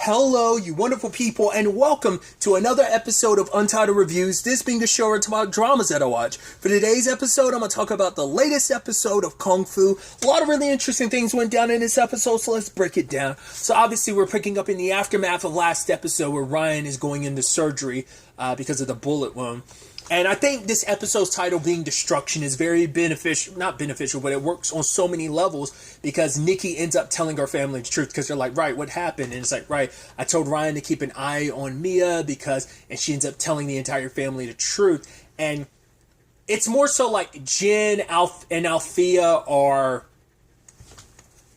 Hello, you wonderful people, and welcome to another episode of Untitled Reviews, this being the show where I talk about dramas that I watch. For today's episode, I'm going to talk about the latest episode of Kung Fu. A lot of really interesting things went down in this episode, so let's break it down. So obviously, we're picking up in the aftermath of last episode where Ryan is going into surgery because of the bullet wound. And I think this episode's title being Destruction is very beneficial, not beneficial, but it works on so many levels because Nikki ends up telling her family the truth because they're like, right, what happened? And it's like, right, I told Ryan to keep an eye on Mia and she ends up telling the entire family the truth. And it's more so like Jen and Althea are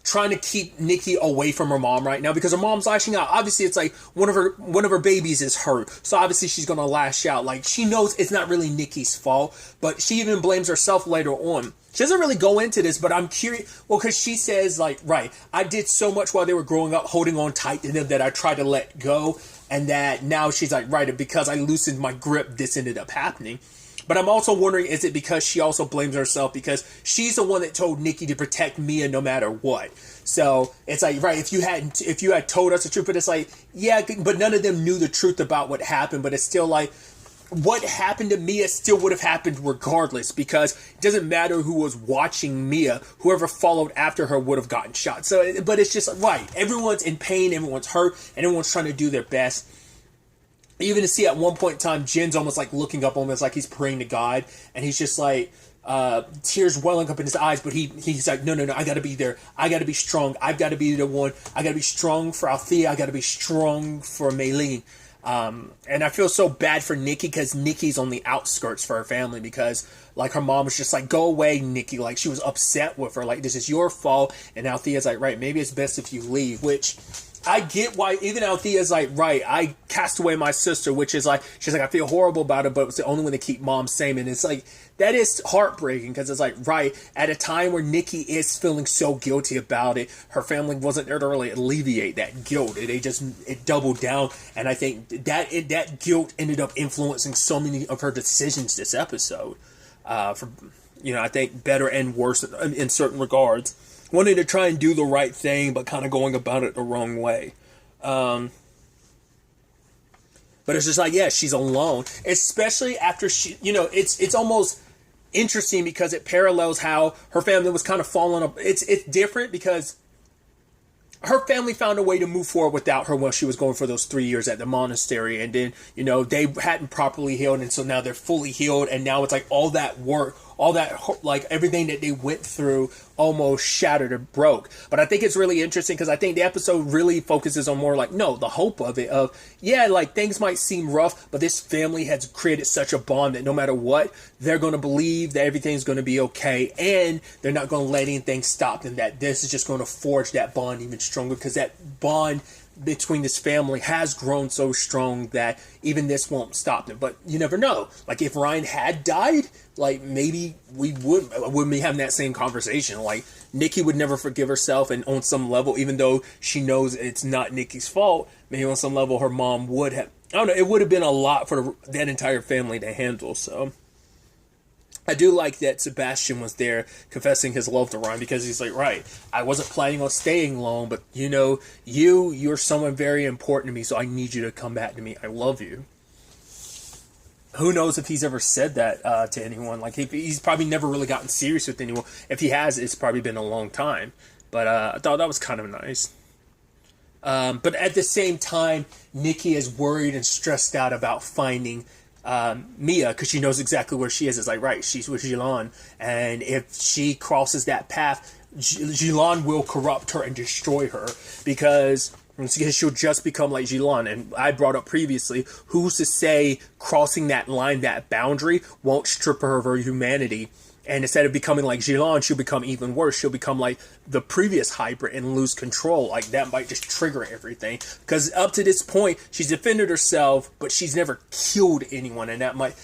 trying to keep Nikki away from her mom right now because her mom's lashing out. Obviously, it's like one of her babies is hurt, so obviously she's gonna lash out. Like she knows it's not really Nikki's fault, but she even blames herself later on. She doesn't really go into this, but I'm curious. Well, because she says like, right, I did so much while they were growing up, holding on tight to them that I tried to let go, and that now she's like, right, because I loosened my grip, this ended up happening. But I'm also wondering, is it because she also blames herself because she's the one that told Nikki to protect Mia no matter what? So it's like, right, if you had told us the truth, but it's like, yeah, but none of them knew the truth about what happened. But it's still like, what happened to Mia still would have happened regardless because it doesn't matter who was watching Mia. Whoever followed after her would have gotten shot. So, but it's just, right, everyone's in pain, everyone's hurt, and everyone's trying to do their best. Even to see at one point in time, Jen's almost like looking up, almost like he's praying to God, and he's just like, tears welling up in his eyes, but he's like, no, I gotta be there. I gotta be strong. I've gotta be the one. I gotta be strong for Althea. I gotta be strong for Maylene. And I feel so bad for Nikki because Nikki's on the outskirts for her family because like her mom was just like, go away, Nikki. Like she was upset with her. Like, this is your fault. And Althea's like, right, maybe it's best if you leave, which I get why even Althea's like, right, I cast away my sister, which is like, she's like, I feel horrible about it, but it's the only one to keep mom sane. And it's like, that is heartbreaking because it's like, right, at a time where Nikki is feeling so guilty about it, her family wasn't there to really alleviate that guilt. It doubled down. And I think that guilt ended up influencing so many of her decisions this episode. I think better and worse in certain regards. Wanting to try and do the right thing, but kind of going about it the wrong way. But it's just like, yeah, she's alone. Especially after she, it's almost interesting because it parallels how her family was kind of falling up. It's different because her family found a way to move forward without her while she was going for those 3 years at the monastery. And then, they hadn't properly healed. And so now they're fully healed. And now it's like all that work, all that, like everything that they went through almost shattered or broke. But I think it's really interesting because I think the episode really focuses on more like, no, the hope of it of, yeah, like things might seem rough, but this family has created such a bond that no matter what, they're going to believe that everything's going to be okay. And they're not going to let anything stop them, that this is just going to forge that bond even stronger because that bond between this family has grown so strong that even this won't stop them. But you never know. Like if Ryan had died, like maybe we wouldn't be having that same conversation. Like Nikki would never forgive herself, and on some level, even though she knows it's not Nikki's fault, maybe on some level her mom would have. I don't know. It would have been a lot for that entire family to handle. So I do like that Sebastian was there confessing his love to Ryan because he's like, right, I wasn't planning on staying long, but you're someone very important to me, so I need you to come back to me. I love you. Who knows if he's ever said that to anyone? Like he's probably never really gotten serious with anyone. If he has, it's probably been a long time. But I thought that was kind of nice. But at the same time, Nikki is worried and stressed out about finding Mia because she knows exactly where she is. It's like, right, she's with Jilan, and if she crosses that path, Jilan will corrupt her and destroy her because she'll just become like Jilan. And I brought up previously, who's to say crossing that line, that boundary, won't strip her of her humanity? And instead of becoming like Jilan, she'll become even worse. She'll become like the previous hybrid and lose control. Like that might just trigger everything. Because up to this point, she's defended herself, but she's never killed anyone. And that might...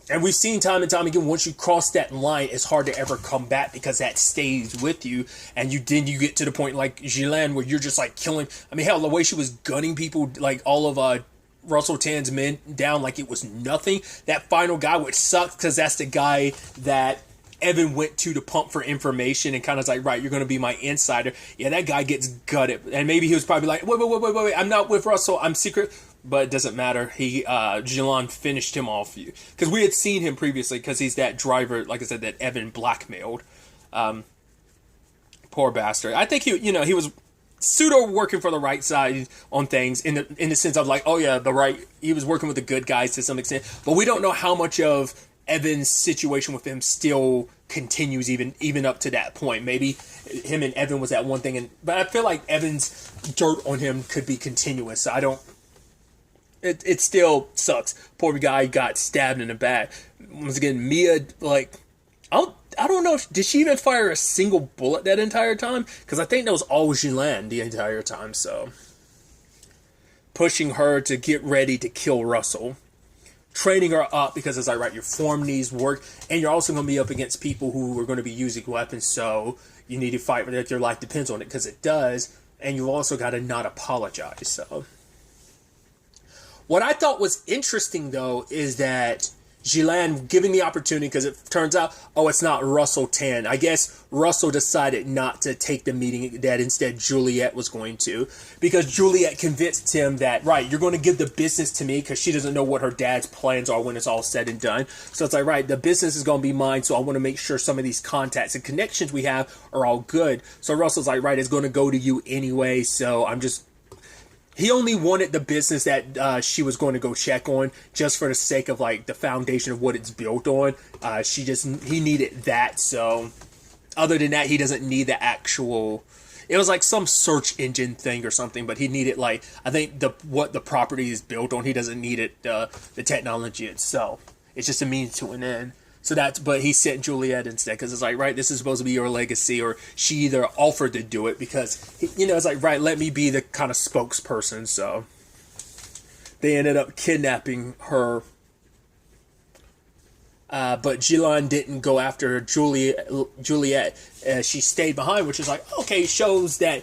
And we've seen time and time again, once you cross that line, it's hard to ever come back because that stays with you. And you get to the point like Jilan where you're just like killing... I mean, hell, the way she was gunning people, like all of Russell Tan's men down like it was nothing. That final guy, which sucked because that's the guy that Evan went to pump for information and kind of like, right, you're going to be my insider. Yeah, that guy gets gutted. And maybe he was probably like, wait, I'm not with Russell. I'm secret. But it doesn't matter. Jilan finished him off. Because we had seen him previously, because he's that driver, like I said, that Evan blackmailed. Poor bastard. I think he was pseudo working for the right side on things in the sense of like, oh yeah, he was working with the good guys to some extent. But we don't know how much of Evan's situation with him still continues even up to that point. Maybe him and Evan was that one thing, but I feel like Evan's dirt on him could be continuous. So I don't. It still sucks. Poor guy got stabbed in the back. Once again, Mia, like, I don't know did she even fire a single bullet that entire time? Because I think that was all Jilan the entire time. So pushing her to get ready to kill Russell. Training her up because it's like, right, your form needs work, and you're also going to be up against people who are going to be using weapons, so you need to fight with it. Your life depends on it, because it does, and you've also got to not apologize. So what I thought was interesting, though, is that Jilan giving the opportunity, because it turns out, it's not Russell 10. I guess Russell decided not to take the meeting, that instead Juliet was going to, because Juliet convinced him that, right, you're going to give the business to me, because she doesn't know what her dad's plans are when it's all said and done. So it's like, right, the business is going to be mine, so I want to make sure some of these contacts and connections we have are all good. So Russell's like, right, it's going to go to you anyway, so he only wanted the business that she was going to go check on, just for the sake of like the foundation of what it's built on. He needed that. So other than that, he doesn't need the actual. It was like some search engine thing or something, but he needed like, I think what the property is built on. He doesn't need it the technology itself. It's just a means to an end. So but he sent Juliet instead, because it's like, right, this is supposed to be your legacy, or she either offered to do it because, it's like, right, let me be the kind of spokesperson. So they ended up kidnapping her. But Jilan didn't go after Juliet. She stayed behind, which is like, okay, shows that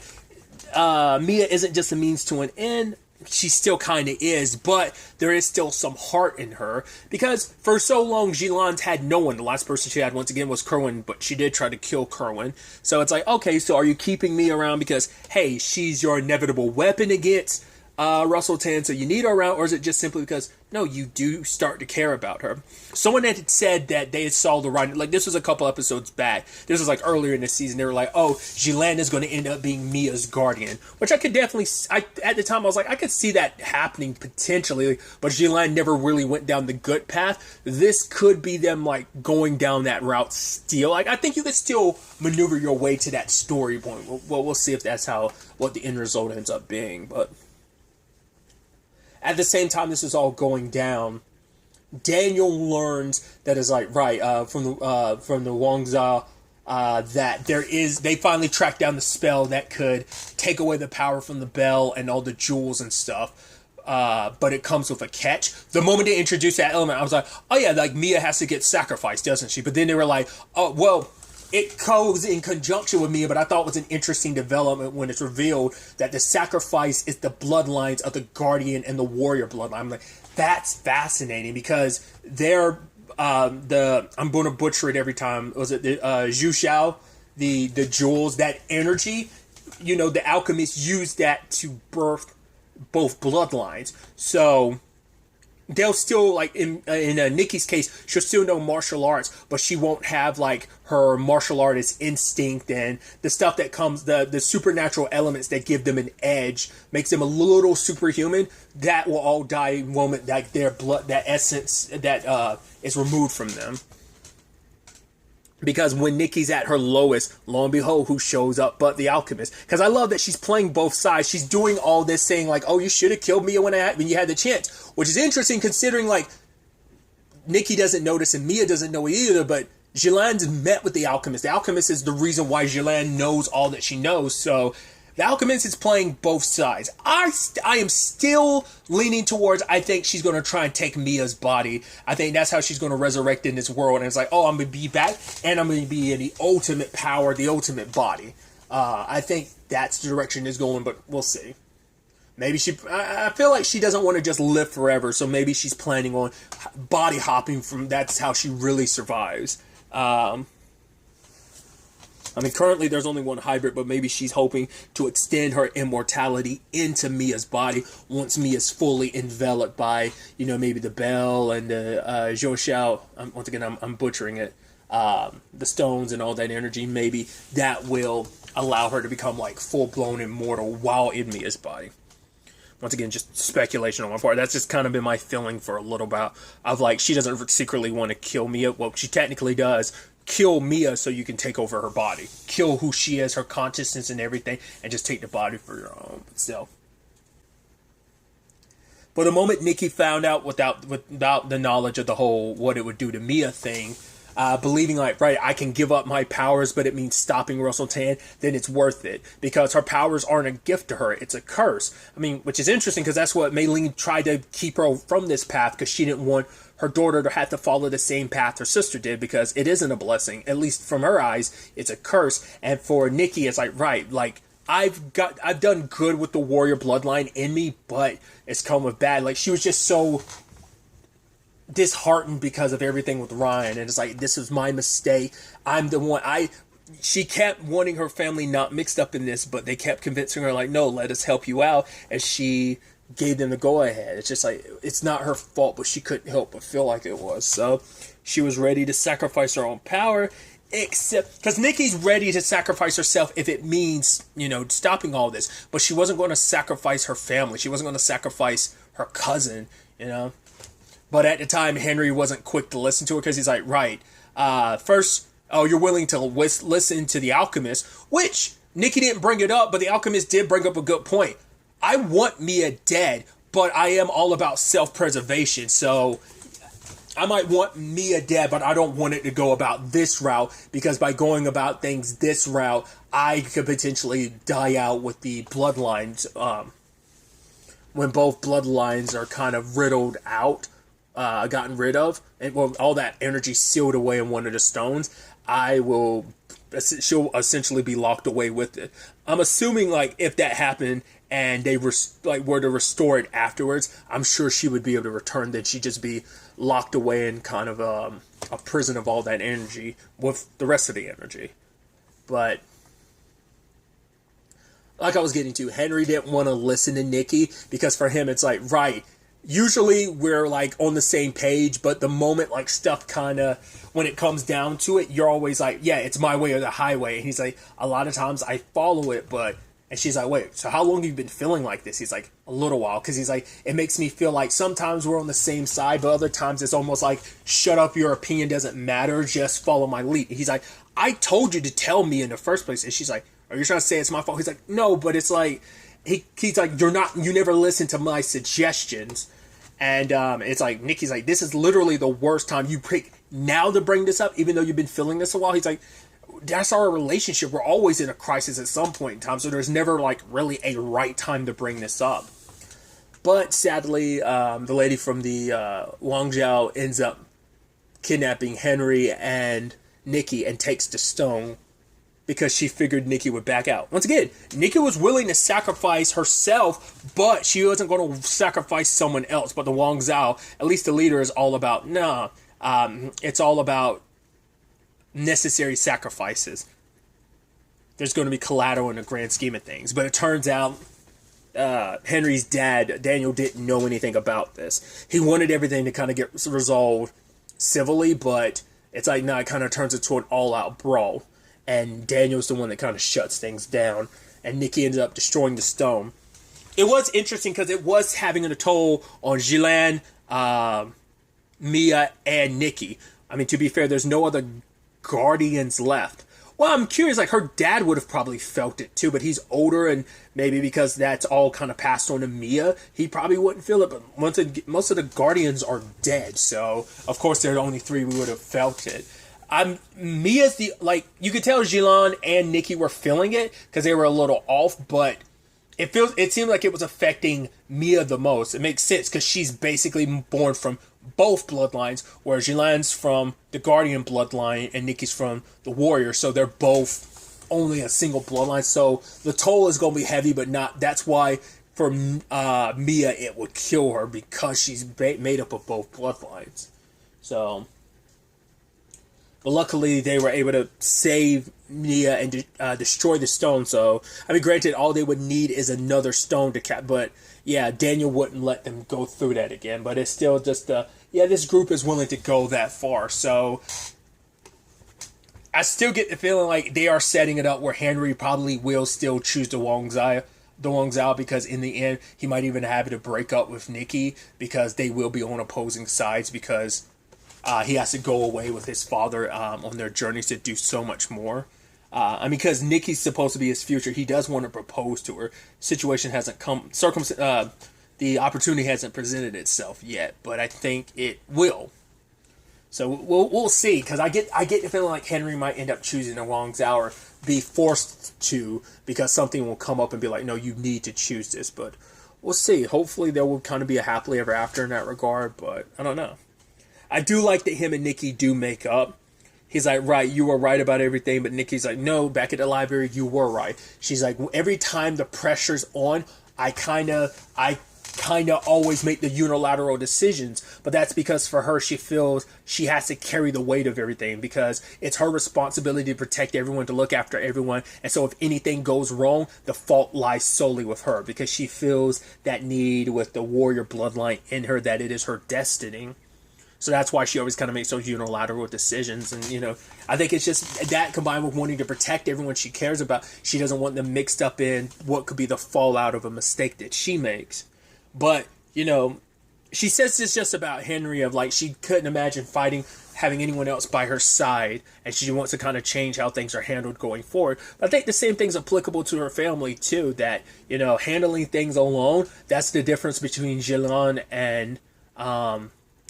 Mia isn't just a means to an end. She still kind of is, but there is still some heart in her, because for so long Jilan's had no one. The last person she had, once again, was Kerwin, but she did try to kill Kerwin. So it's like, okay, so are you keeping me around because, hey, she's your inevitable weapon against Russell Tan, so you need her around, or is it just simply because, no, you do start to care about her? Someone had said that they saw the writing, like this was a couple episodes back, this was like earlier in the season, they were like, oh, Jilan is going to end up being Mia's guardian, which I could definitely, at the time I was like, I could see that happening potentially, but Jilan never really went down the good path. This could be them like going down that route still. Like, I think you could still maneuver your way to that story point. Well, we'll see if that's what the end result ends up being, but at the same time this is all going down, Daniel learns that is like, right, from the Wangzhou, that they finally tracked down the spell that could take away the power from the bell and all the jewels and stuff. But it comes with a catch. The moment they introduced that element, I was like, oh yeah, like Mia has to get sacrificed, doesn't she? But then they were like, oh, well, it goes in conjunction with Mia, but I thought it was an interesting development when it's revealed that the sacrifice is the bloodlines of the Guardian and the Warrior bloodline. I'm like, that's fascinating, because they're I'm going to butcher it every time. Was it the Zhu Xiao, the jewels, that energy? The alchemists used that to birth both bloodlines. So they'll still, like, in Nikki's case, she'll still know martial arts, but she won't have, like, her martial artist instinct and the stuff that comes, the supernatural elements that give them an edge, makes them a little superhuman. That will all die in the moment that their blood, that essence that is removed from them. Because when Nikki's at her lowest, lo and behold, who shows up but the alchemist? Because I love that she's playing both sides. She's doing all this saying like, oh, you should have killed me when you had the chance. Which is interesting considering, like, Nikki doesn't notice and Mia doesn't know either, but Jilan's met with the alchemist. The alchemist is the reason why Jilan knows all that she knows. So the alchemist is playing both sides. I am still leaning towards, I think she's going to try and take Mia's body. I think that's how she's going to resurrect in this world. And it's like, oh, I'm going to be back, and I'm going to be in the ultimate power, the ultimate body. I think that's the direction it's going, but we'll see. Maybe I feel like she doesn't want to just live forever, so maybe she's planning on body hopping that's how she really survives. I mean, currently there's only one hybrid, but maybe she's hoping to extend her immortality into Mia's body once Mia's fully enveloped by, maybe the Bell and the Zhou Xiao. Once again, I'm butchering it. The stones and all that energy. Maybe that will allow her to become like full-blown immortal while in Mia's body. Once again, just speculation on my part. That's just kind of been my feeling for a little while. Of like, she doesn't secretly want to kill Mia. Well, she technically does. Kill Mia so you can take over her body. Kill who she is, her consciousness and everything, and just take the body for your own self. But the moment Nikki found out without the knowledge of the whole what it would do to Mia thing, believing like, right, I can give up my powers, but it means stopping Russell Tan, then it's worth it. Because her powers aren't a gift to her, it's a curse. I mean, which is interesting because that's what Mei Ling tried to keep her from this path because she didn't want her daughter to have to follow the same path her sister did because it isn't a blessing. At least from her eyes, it's a curse. And for Nikki, it's like, right, like, I've done good with the warrior bloodline in me, but it's come with bad. Like, she was just so disheartened because of everything with Ryan, and it's like, this was my mistake. I'm the one. She kept wanting her family not mixed up in this, but they kept convincing her like, no, let us help you out, and she gave them the go ahead. It's just like, it's not her fault, but she couldn't help but feel like it was. So she was ready to sacrifice her own power, except because Nikki's ready to sacrifice herself if it means, stopping all this, but she wasn't going to sacrifice her family. She wasn't going to sacrifice her cousin, But at the time, Henry wasn't quick to listen to her because he's like, right, first, you're willing to listen to the alchemist, which Nikki didn't bring it up, but the alchemist did bring up a good point. I want Mia dead, but I am all about self-preservation, so I might want Mia dead, but I don't want it to go about this route, because by going about things this route, I could potentially die out with the bloodlines, when both bloodlines are kind of riddled out. Gotten rid of, and all that energy sealed away in one of the stones, she'll essentially be locked away with it. I'm assuming like if that happened and they were to restore it afterwards, I'm sure she would be able to return. Then she'd just be locked away in kind of a prison of all that energy with the rest of the energy. But like I was getting to, Henry didn't want to listen to Nikki because for him it's like, right, usually we're like on the same page, but the moment like stuff kind of, when it comes down to it, you're always like, yeah, it's my way or the highway. And he's like, a lot of times I follow it, and she's like, wait, so how long have you been feeling like this? He's like, a little while. Because he's like, it makes me feel like sometimes we're on the same side, but other times it's almost like, shut up, your opinion doesn't matter, just follow my lead. He's like, I told you to tell me in the first place. And she's like, are you trying to say it's my fault? He's like, no, but it's like, he's like, you never listen to my suggestions. And it's like, Nikki's like, this is literally the worst time you pick now to bring this up, even though you've been feeling this a while. He's like, that's our relationship. We're always in a crisis at some point in time, so there's never like really a right time to bring this up. But sadly, the lady from the Wangzhou ends up kidnapping Henry and Nikki and takes the stone because she figured Nikki would back out. Once again, Nikki was willing to sacrifice herself, but she wasn't going to sacrifice someone else. But the Wang Zhao, at least the leader, is all about, it's all about necessary sacrifices. There's going to be collateral in the grand scheme of things. But it turns out Henry's dad, Daniel, didn't know anything about this. He wanted everything to kind of get resolved civilly, but it's like, no, it kind of turns into an all-out brawl. And Daniel's the one that kind of shuts things down. And Nikki ended up destroying the stone. It was interesting because it was having a toll on Jilan, Mia, and Nikki. I mean, to be fair, there's no other guardians left. Well, I'm curious, like, her dad would have probably felt it too, but he's older, and maybe because that's all kind of passed on to Mia, he probably wouldn't feel it, but most of the guardians are dead, so, of course, there are only 3 we would have felt it. Mia's you could tell Jilan and Nikki were feeling it because they were a little off, but it seemed like it was affecting Mia the most. It makes sense because she's basically born from both bloodlines, whereas Jilan's from the Guardian bloodline and Nikki's from the Warrior, so they're both only a single bloodline. So the toll is going to be heavy, but not. That's why for Mia it would kill her because she's made up of both bloodlines. So. But luckily, they were able to save Mia and destroy the stone. So, I mean, granted, all they would need is another stone to but yeah, Daniel wouldn't let them go through that again. But it's still just, this group is willing to go that far. So, I still get the feeling like they are setting it up where Henry probably will still choose the Wang Zhao, because in the end, he might even have to break up with Nikki because they will be on opposing sides because he has to go away with his father on their journeys to do so much more. Because Nikki's supposed to be his future, he does want to propose to her. Situation hasn't come, the opportunity hasn't presented itself yet, but I think it will. So we'll see, because I get the feeling like Henry might end up choosing the Wang Zhao or be forced to, because something will come up and be like, no, you need to choose this. But we'll see. Hopefully there will kind of be a happily ever after in that regard, but I don't know. I do like that him and Nikki do make up. He's like, right, you were right about everything, but Nikki's like, no, back at the library, you were right. She's like, every time the pressure's on, I kind of always make the unilateral decisions, but that's because for her, she feels she has to carry the weight of everything because it's her responsibility to protect everyone, to look after everyone, and so if anything goes wrong, the fault lies solely with her because she feels that need with the warrior bloodline in her, that it is her destiny. So that's why she always kind of makes those unilateral decisions. And, I think it's just that combined with wanting to protect everyone she cares about. She doesn't want them mixed up in what could be the fallout of a mistake that she makes. But, she says this just about Henry of like she couldn't imagine having anyone else by her side. And she wants to kind of change how things are handled going forward. But I think the same thing's applicable to her family too. That, handling things alone, that's the difference between Jilan and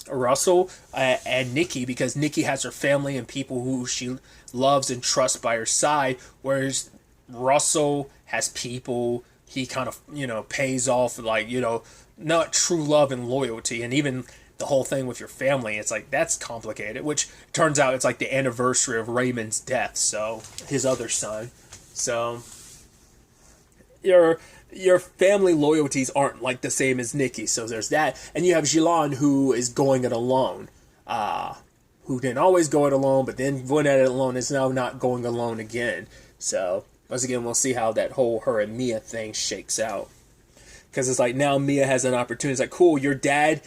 Russell and Nikki, because Nikki has her family and people who she loves and trusts by her side, whereas Russell has people he kind of pays off, like, not true love and loyalty. And even the whole thing with your family, it's like that's complicated, which turns out it's like the anniversary of Raymond's death, so his other son. So your family loyalties aren't like the same as Nikki, so there's that. And you have Jilan, who is going it alone, who didn't always go it alone, but then went at it alone, is now not going alone again. So once again, we'll see how that whole her and Mia thing shakes out, because it's like now Mia has an opportunity. It's like, cool, your dad,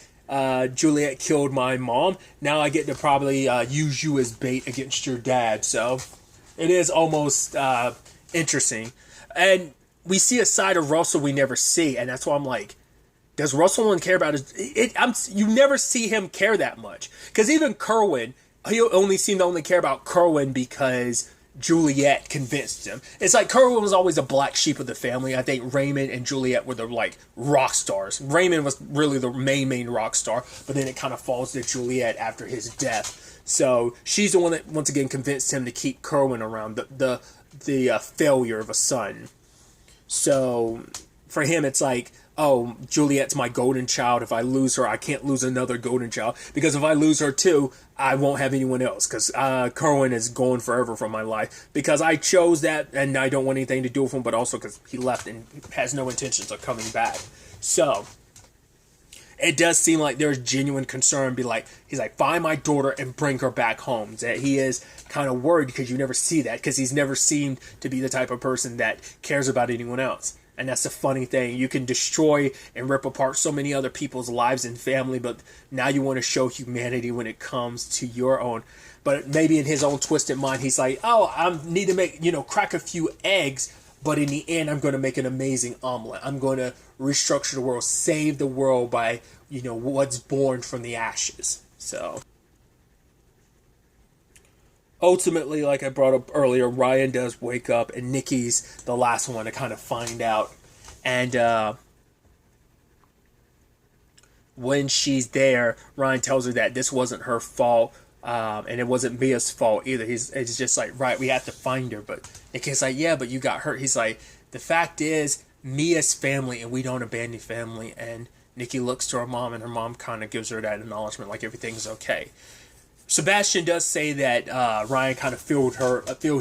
Juliet, killed my mom, now I get to probably use you as bait against your dad. So it is almost interesting. And we see a side of Russell we never see, and that's why I'm like, does Russell only care about you never see him care that much. Because even Kerwin, he only seemed to only care about Kerwin because Juliet convinced him. It's like Kerwin was always a black sheep of the family. I think Raymond and Juliet were the like rock stars. Raymond was really the main rock star, but then it kind of falls to Juliet after his death. So she's the one that once again convinced him to keep Kerwin around, the failure of a son. So for him, it's like, oh, Juliet's my golden child. If I lose her, I can't lose another golden child. Because if I lose her too, I won't have anyone else. Because Kerwin is gone forever from my life. Because I chose that and I don't want anything to do with him. But also because he left and has no intentions of coming back. So it does seem like there's genuine concern. He's like, find my daughter and bring her back home. That he is kind of worried because you never see that. Because he's never seemed to be the type of person that cares about anyone else. And that's the funny thing. You can destroy and rip apart so many other people's lives and family, but now you want to show humanity when it comes to your own. But maybe in his own twisted mind, he's like, oh, I need to make, crack a few eggs, but in the end, I'm going to make an amazing omelet. I'm going to restructure the world, save the world by, what's born from the ashes. So ultimately, like I brought up earlier, Ryan does wake up, and Nikki's the last one to kind of find out. And when she's there, Ryan tells her that this wasn't her fault, and it wasn't Mia's fault either. It's just like, right, we have to find her. But Nikki's like, yeah, but you got hurt. He's like, the fact is, Mia's family, and we don't abandon family. And Nikki looks to her mom, and her mom kind of gives her that acknowledgement, like everything's okay. Sebastian does say that Ryan kind of filled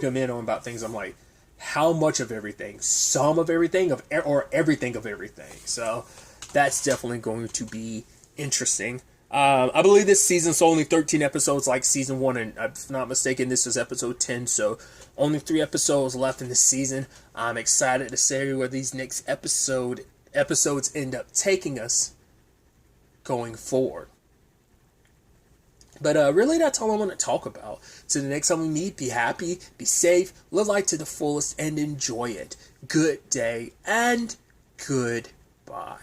him in on about things. I'm like, how much of everything? Some of everything, or everything of everything? So that's definitely going to be interesting. I believe this season's only 13 episodes like season 1, and if not mistaken, this is episode 10, so only 3 episodes left in this season. I'm excited to see where these next episodes end up taking us going forward. But really, that's all I want to talk about. So the next time we meet, be happy, be safe, live life to the fullest, and enjoy it. Good day, and goodbye.